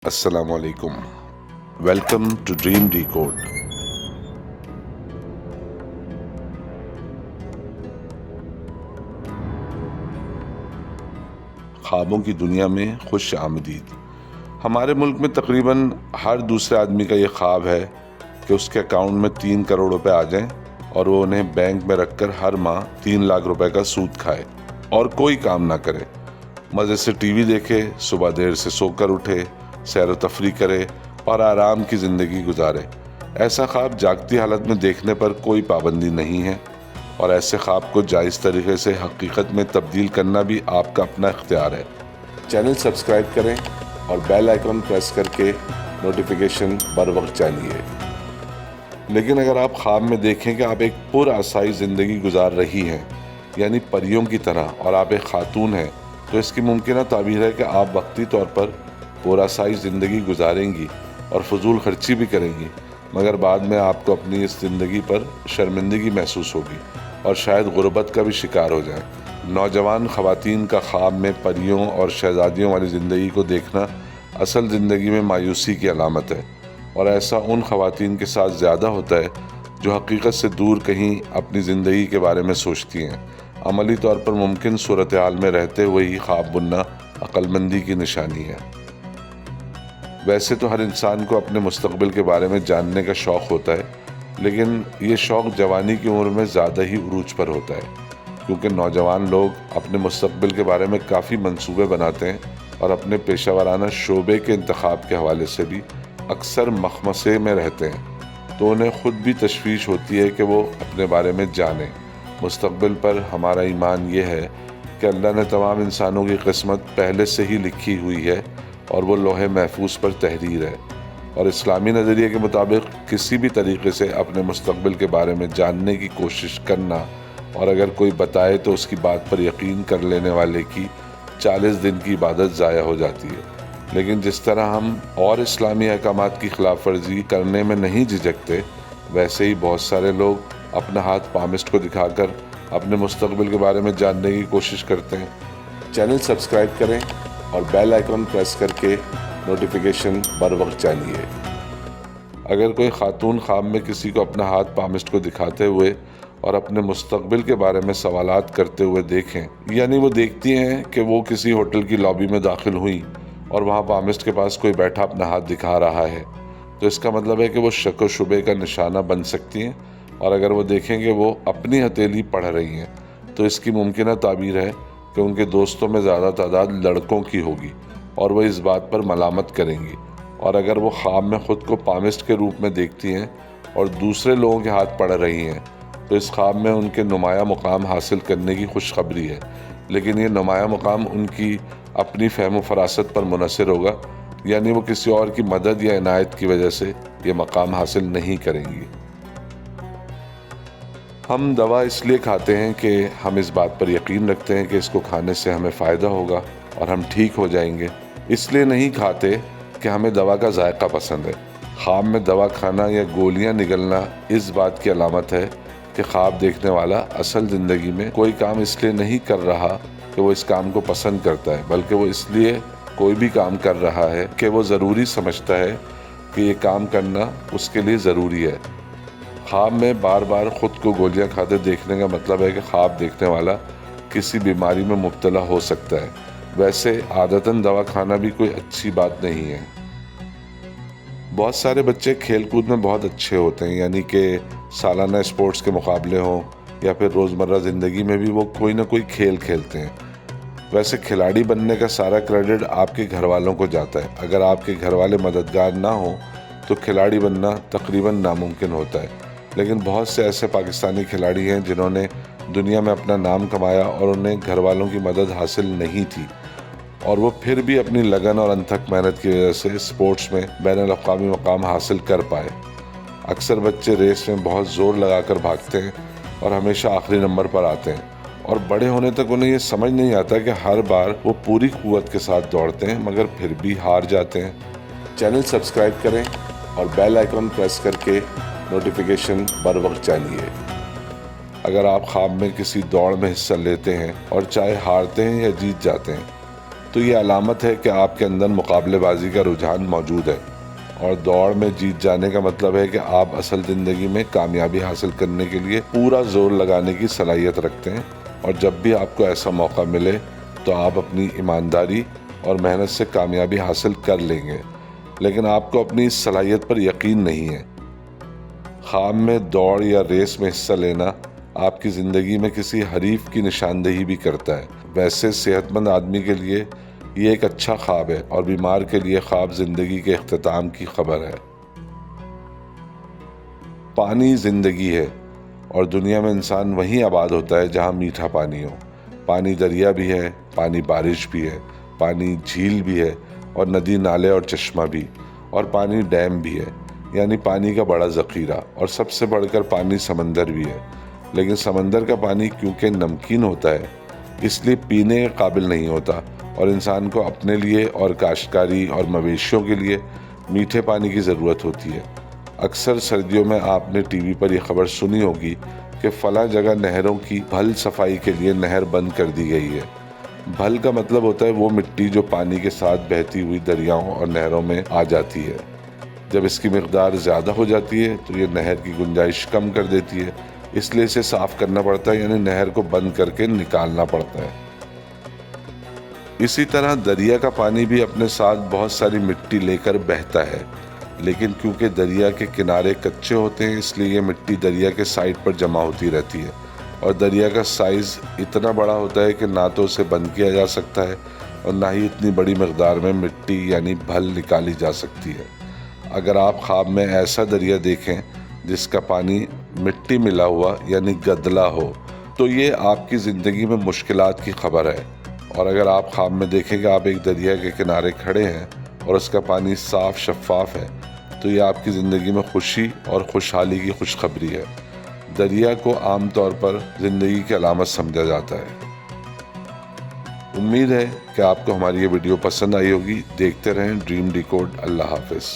السلام علیکم، welcome to dream decode. خوابوں کی دنیا میں خوش آمدید۔ ہمارے ملک میں تقریباً ہر دوسرے آدمی کا یہ خواب ہے کہ اس کے اکاؤنٹ میں 3 کروڑ روپے آ جائیں اور وہ انہیں بینک میں رکھ کر ہر ماہ 3 لاکھ روپے کا سود کھائے اور کوئی کام نہ کرے، مزے سے ٹی وی دیکھے، صبح دیر سے سو کر اٹھے، سیر و تفریح کرے اور آرام کی زندگی گزارے۔ ایسا خواب جاگتی حالت میں دیکھنے پر کوئی پابندی نہیں ہے، اور ایسے خواب کو جائز طریقے سے حقیقت میں تبدیل کرنا بھی آپ کا اپنا اختیار ہے۔ چینل سبسکرائب کریں اور بیل آئیکن پریس کر کے نوٹیفیکیشن بر وقت چالیے۔ لیکن اگر آپ خواب میں دیکھیں کہ آپ ایک پر آسائی زندگی گزار رہی ہیں، یعنی پریوں کی طرح، اور آپ ایک خاتون ہیں، تو اس کی ممکنہ تعبیر ہے کہ آپ وقتی طور پر پرآسائی زندگی گزاریں گی اور فضول خرچی بھی کریں گی، مگر بعد میں آپ کو اپنی اس زندگی پر شرمندگی محسوس ہوگی اور شاید غربت کا بھی شکار ہو جائیں۔ نوجوان خواتین کا خواب میں پریوں اور شہزادیوں والی زندگی کو دیکھنا اصل زندگی میں مایوسی کی علامت ہے، اور ایسا ان خواتین کے ساتھ زیادہ ہوتا ہے جو حقیقت سے دور کہیں اپنی زندگی کے بارے میں سوچتی ہیں۔ عملی طور پر ممکن صورتحال میں رہتے ہوئے ہی خواب بننا عقل مندی کی نشانی ہے۔ ویسے تو ہر انسان کو اپنے مستقبل کے بارے میں جاننے کا شوق ہوتا ہے، لیکن یہ شوق جوانی کی عمر میں زیادہ ہی عروج پر ہوتا ہے، کیونکہ نوجوان لوگ اپنے مستقبل کے بارے میں کافی منصوبے بناتے ہیں اور اپنے پیشہ ورانہ شعبے کے انتخاب کے حوالے سے بھی اکثر مخمصے میں رہتے ہیں، تو انہیں خود بھی تشویش ہوتی ہے کہ وہ اپنے بارے میں جانیں۔ مستقبل پر ہمارا ایمان یہ ہے کہ اللہ نے تمام انسانوں کی قسمت پہلے سے ہی لکھی ہوئی ہے اور وہ لوح محفوظ پر تحریر ہے، اور اسلامی نظریے کے مطابق کسی بھی طریقے سے اپنے مستقبل کے بارے میں جاننے کی کوشش کرنا، اور اگر کوئی بتائے تو اس کی بات پر یقین کر لینے والے کی 40 دن کی عبادت ضائع ہو جاتی ہے۔ لیکن جس طرح ہم اور اسلامی احکامات کی خلاف ورزی کرنے میں نہیں جھجکتے، ویسے ہی بہت سارے لوگ اپنا ہاتھ پامسٹ کو دکھا کر اپنے مستقبل کے بارے میں جاننے کی کوشش کرتے ہیں۔ چینل سبسکرائب کریں اور بیل آئیکن پریس کر کے نوٹیفیکیشن بر وقت چالیے۔ اگر کوئی خاتون خواب میں کسی کو اپنا ہاتھ پامسٹ کو دکھاتے ہوئے اور اپنے مستقبل کے بارے میں سوالات کرتے ہوئے دیکھیں، یعنی وہ دیکھتی ہیں کہ وہ کسی ہوٹل کی لابی میں داخل ہوئی اور وہاں پامسٹ کے پاس کوئی بیٹھا اپنا ہاتھ دکھا رہا ہے، تو اس کا مطلب ہے کہ وہ شک و شبے کا نشانہ بن سکتی ہیں، اور اگر وہ دیکھیں کہ وہ اپنی ہتھیلی پڑھ رہی ہیں تو اس کی ممکنہ تعبیر ہے کہ ان کے دوستوں میں زیادہ تعداد لڑکوں کی ہوگی اور وہ اس بات پر ملامت کریں گی، اور اگر وہ خواب میں خود کو پامسٹ کے روپ میں دیکھتی ہیں اور دوسرے لوگوں کے ہاتھ پڑھ رہی ہیں تو اس خواب میں ان کے نمایاں مقام حاصل کرنے کی خوشخبری ہے، لیکن یہ نمایاں مقام ان کی اپنی فہم و فراست پر منحصر ہوگا، یعنی وہ کسی اور کی مدد یا عنایت کی وجہ سے یہ مقام حاصل نہیں کریں گی۔ ہم دوا اس لیے کھاتے ہیں کہ ہم اس بات پر یقین رکھتے ہیں کہ اس کو کھانے سے ہمیں فائدہ ہوگا اور ہم ٹھیک ہو جائیں گے، اس لیے نہیں کھاتے کہ ہمیں دوا کا ذائقہ پسند ہے۔ خواب میں دوا کھانا یا گولیاں نگلنا اس بات کی علامت ہے کہ خواب دیکھنے والا اصل زندگی میں کوئی کام اس لیے نہیں کر رہا کہ وہ اس کام کو پسند کرتا ہے، بلکہ وہ اس لیے کوئی بھی کام کر رہا ہے کہ وہ ضروری سمجھتا ہے کہ یہ کام کرنا اس کے لیے ضروری ہے۔ خواب میں بار بار خود کو گولیاں کھاتے دیکھنے کا مطلب ہے کہ خواب دیکھنے والا کسی بیماری میں مبتلا ہو سکتا ہے۔ ویسے عادتاً دوا کھانا بھی کوئی اچھی بات نہیں ہے۔ بہت سارے بچے کھیل کود میں بہت اچھے ہوتے ہیں، یعنی کہ سالانہ اسپورٹس کے مقابلے ہوں یا پھر روزمرہ زندگی میں بھی وہ کوئی نہ کوئی کھیل کھیلتے ہیں۔ ویسے کھلاڑی بننے کا سارا کریڈٹ آپ کے گھر والوں کو جاتا ہے۔ اگر آپ کے گھر والے مددگار نہ ہوں تو کھلاڑی بننا تقریباً ناممکن ہوتا ہے، لیکن بہت سے ایسے پاکستانی کھلاڑی ہیں جنہوں نے دنیا میں اپنا نام کمایا اور انہیں گھر والوں کی مدد حاصل نہیں تھی، اور وہ پھر بھی اپنی لگن اور انتھک محنت کی وجہ سے اسپورٹس میں بین الاقوامی مقام حاصل کر پائے۔ اکثر بچے ریس میں بہت زور لگا کر بھاگتے ہیں اور ہمیشہ آخری نمبر پر آتے ہیں، اور بڑے ہونے تک انہیں یہ سمجھ نہیں آتا کہ ہر بار وہ پوری قوت کے ساتھ دوڑتے ہیں مگر پھر بھی ہار جاتے ہیں۔ چینل سبسکرائب کریں اور بیل آئیکن پریس کر کے نوٹیفیکیشن بر وقت چالیے۔ اگر آپ خواب میں کسی دوڑ میں حصہ لیتے ہیں اور چاہے ہارتے ہیں یا جیت جاتے ہیں تو یہ علامت ہے کہ آپ کے اندر مقابلے بازی کا رجحان موجود ہے، اور دوڑ میں جیت جانے کا مطلب ہے کہ آپ اصل زندگی میں کامیابی حاصل کرنے کے لیے پورا زور لگانے کی صلاحیت رکھتے ہیں، اور جب بھی آپ کو ایسا موقع ملے تو آپ اپنی ایمانداری اور محنت سے کامیابی حاصل کر لیں گے، لیکن آپ کو اپنی اس صلاحیت پر یقین نہیں ہے۔ خواب میں دوڑ یا ریس میں حصہ لینا آپ کی زندگی میں کسی حریف کی نشاندہی بھی کرتا ہے۔ ویسے صحت مند آدمی کے لیے یہ ایک اچھا خواب ہے، اور بیمار کے لیے خواب زندگی کے اختتام کی خبر ہے۔ پانی زندگی ہے، اور دنیا میں انسان وہیں آباد ہوتا ہے جہاں میٹھا پانی ہو۔ پانی دریا بھی ہے، پانی بارش بھی ہے، پانی جھیل بھی ہے، اور ندی نالے اور چشمہ بھی، اور پانی ڈیم بھی ہے، یعنی پانی کا بڑا ذخیرہ، اور سب سے بڑھ کر پانی سمندر بھی ہے۔ لیکن سمندر کا پانی کیونکہ نمکین ہوتا ہے، اس لیے پینے کے قابل نہیں ہوتا، اور انسان کو اپنے لیے اور کاشتکاری اور مویشیوں کے لیے میٹھے پانی کی ضرورت ہوتی ہے۔ اکثر سردیوں میں آپ نے ٹی وی پر یہ خبر سنی ہوگی کہ فلاں جگہ نہروں کی بھل صفائی کے لیے نہر بند کر دی گئی ہے۔ بھل کا مطلب ہوتا ہے وہ مٹی جو پانی کے ساتھ بہتی ہوئی دریاؤں اور نہروں میں آ جاتی ہے۔ جب اس کی مقدار زیادہ ہو جاتی ہے تو یہ نہر کی گنجائش کم کر دیتی ہے، اس لیے اسے صاف کرنا پڑتا ہے، یعنی نہر کو بند کر کے نکالنا پڑتا ہے۔ اسی طرح دریا کا پانی بھی اپنے ساتھ بہت ساری مٹی لے کر بہتا ہے، لیکن کیونکہ دریا کے کنارے کچے ہوتے ہیں، اس لیے یہ مٹی دریا کے سائڈ پر جمع ہوتی رہتی ہے، اور دریا کا سائز اتنا بڑا ہوتا ہے کہ نہ تو اسے بند کیا جا سکتا ہے اور نہ ہی اتنی بڑی مقدار میں مٹی یعنی بھل نکالی جا سکتی ہے۔ اگر آپ خواب میں ایسا دریا دیکھیں جس کا پانی مٹی ملا ہوا یعنی گدلا ہو، تو یہ آپ کی زندگی میں مشکلات کی خبر ہے، اور اگر آپ خواب میں دیکھیں کہ آپ ایک دریا کے کنارے کھڑے ہیں اور اس کا پانی صاف شفاف ہے، تو یہ آپ کی زندگی میں خوشی اور خوشحالی کی خوشخبری ہے۔ دریا کو عام طور پر زندگی کی علامت سمجھا جاتا ہے۔ امید ہے کہ آپ کو ہماری یہ ویڈیو پسند آئی ہوگی۔ دیکھتے رہیں ڈریم ڈیکوڈ۔ اللہ حافظ۔